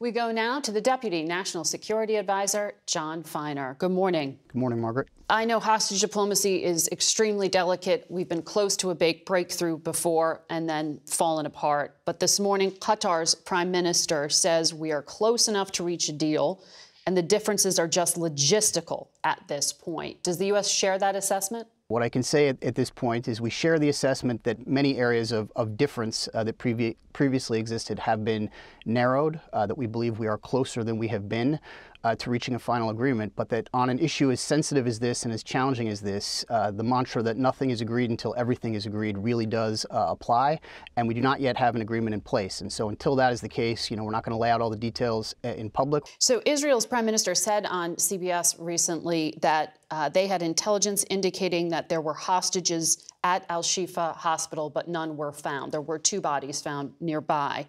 We go now to the Deputy National Security Advisor, John Feiner. Good morning. Good morning, Margaret. I know hostage diplomacy is extremely delicate. We've been close to a big breakthrough before and then fallen apart. But this morning, Qatar's prime minister says we are close enough to reach a deal, and the differences are just logistical at this point. Does the U.S. share that assessment? What I can say at this point is we share the assessment that many areas of difference that previously existed have been narrowed, that we believe we are closer than we have been to reaching a final agreement, but that on an issue as sensitive as this and as challenging as this, the mantra that nothing is agreed until everything is agreed really does apply, and we do not yet have an agreement in place. And so until that is the case, we're not going to lay out all the details in public. So Israel's prime minister said on CBS recently that they had intelligence indicating that there were hostages at Al-Shifa Hospital, but none were found. There were 2 bodies found nearby.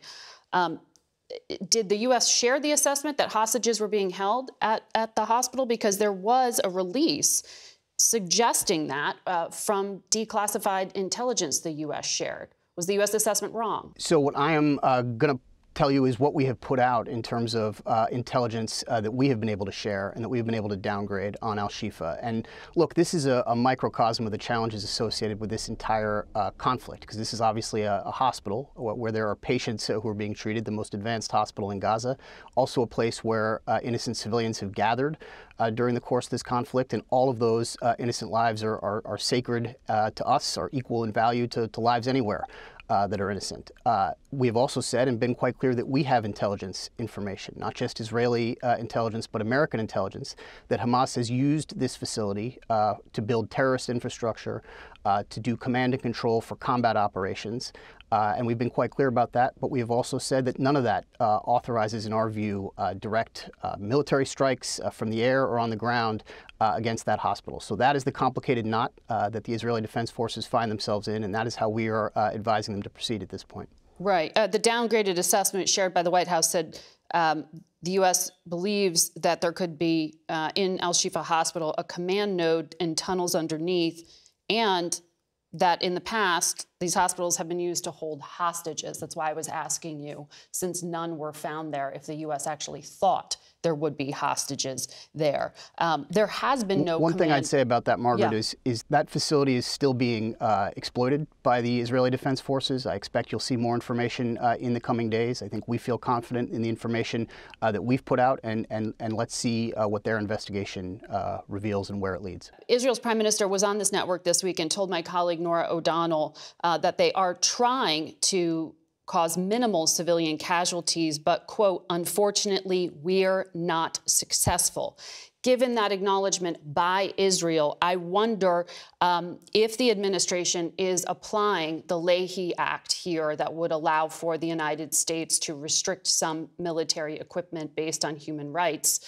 Did the U.S. share the assessment that hostages were being held at the hospital? Because there was a release suggesting that from declassified intelligence the U.S. shared. Was the U.S. assessment wrong? So what I am going to tell you is what we have put out in terms of intelligence that we have been able to share and that we've been able to downgrade on Al-Shifa. And look, this is a microcosm of the challenges associated with this entire conflict, because this is obviously a hospital where there are patients who are being treated, the most advanced hospital in Gaza, also a place where innocent civilians have gathered during the course of this conflict, and all of those innocent lives are sacred to us, are equal in value to lives anywhere that are innocent. We have also said and been quite clear that we have intelligence information, not just Israeli intelligence, but American intelligence, that Hamas has used this facility to build terrorist infrastructure, to do command and control for combat operations. And we've been quite clear about that, but we have also said that none of that authorizes, in our view, direct military strikes from the air or on the ground against that hospital. So that is the complicated knot that the Israeli Defense Forces find themselves in, and that is how we are advising them to proceed at this point. Right. The downgraded assessment shared by the White House said the U.S. believes that there could be, in Al-Shifa Hospital, a command node and tunnels underneath, and that in the past, these hospitals have been used to hold hostages. That's why I was asking you, since none were found there, if the U.S. actually thought there would be hostages there. There has been no One thing I'd say about that, Margaret, is that facility is still being exploited by the Israeli Defense Forces. I expect you'll see more information in the coming days. I think we feel confident in the information that we've put out, and let's see what their investigation reveals and where it leads. Israel's prime minister was on this network this week and told my colleague Nora O'Donnell that they are trying to cause minimal civilian casualties, but, quote, unfortunately, we're not successful. Given that acknowledgement by Israel, I wonder if the administration is applying the Leahy Act here that would allow for the United States to restrict some military equipment based on human rights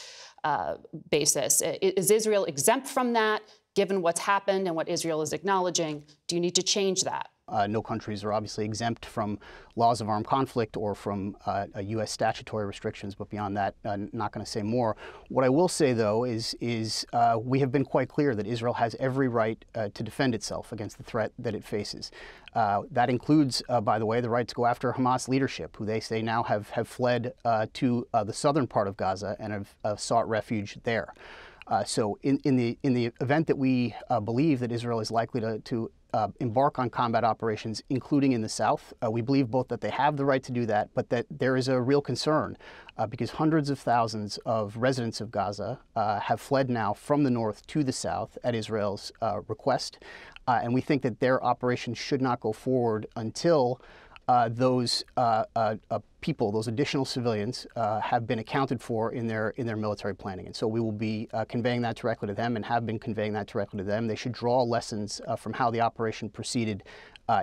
basis. Is Israel exempt from that, given what's happened and what Israel is acknowledging? Do you need to change that? No countries are obviously exempt from laws of armed conflict or from U.S. statutory restrictions, but beyond that, not going to say more. What I will say, though, is we have been quite clear that Israel has every right to defend itself against the threat that it faces. That includes, by the way, the right to go after Hamas leadership, who they say now have fled to the southern part of Gaza and have sought refuge there. So in the event that we believe that Israel is likely to embark on combat operations, including in the south, we believe both that they have the right to do that, but that there is a real concern because hundreds of thousands of residents of Gaza have fled now from the north to the south at Israel's request. And we think that their operations should not go forward until those people, those additional civilians, have been accounted for in their military planning. And so we will be conveying that directly to them and have been conveying that directly to them. They should draw lessons from how the operation proceeded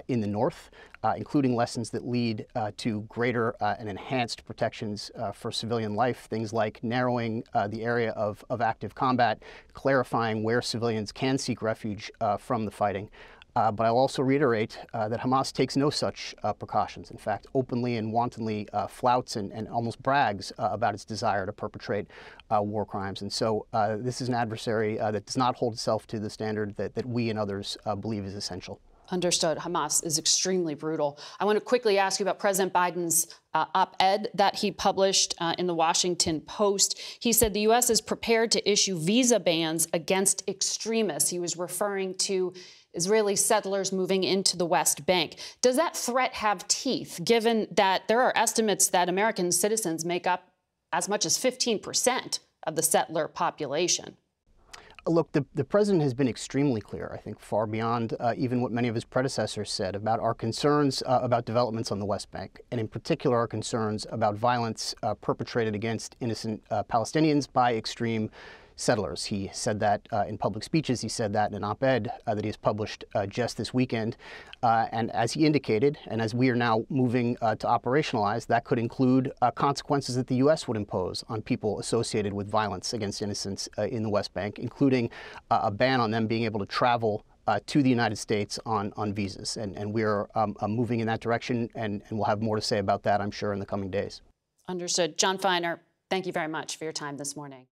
in the north, including lessons that lead to greater and enhanced protections for civilian life, things like narrowing the area of active combat, clarifying where civilians can seek refuge from the fighting. But I'll also reiterate that Hamas takes no such precautions. In fact, openly and wantonly flouts and almost brags about its desire to perpetrate war crimes. And so this is an adversary that does not hold itself to the standard that we and others believe is essential. Understood. Hamas is extremely brutal. I want to quickly ask you about President Biden's op-ed that he published in the Washington Post. He said the U.S. is prepared to issue visa bans against extremists. He was referring to Israeli settlers moving into the West Bank. Does that threat have teeth, given that there are estimates that American citizens make up as much as 15% of the settler population? Look, the president has been extremely clear, I think, far beyond even what many of his predecessors said about our concerns about developments on the West Bank, and in particular our concerns about violence perpetrated against innocent Palestinians by extreme settlers. He said that in public speeches. He said that in an op-ed that he has published just this weekend. And as he indicated, and as we are now moving to operationalize, that could include consequences that the U.S. would impose on people associated with violence against innocents in the West Bank, including a ban on them being able to travel to the United States on visas. And we're moving in that direction, and we'll have more to say about that, I'm sure, in the coming days. Understood. John Feiner, thank you very much for your time this morning.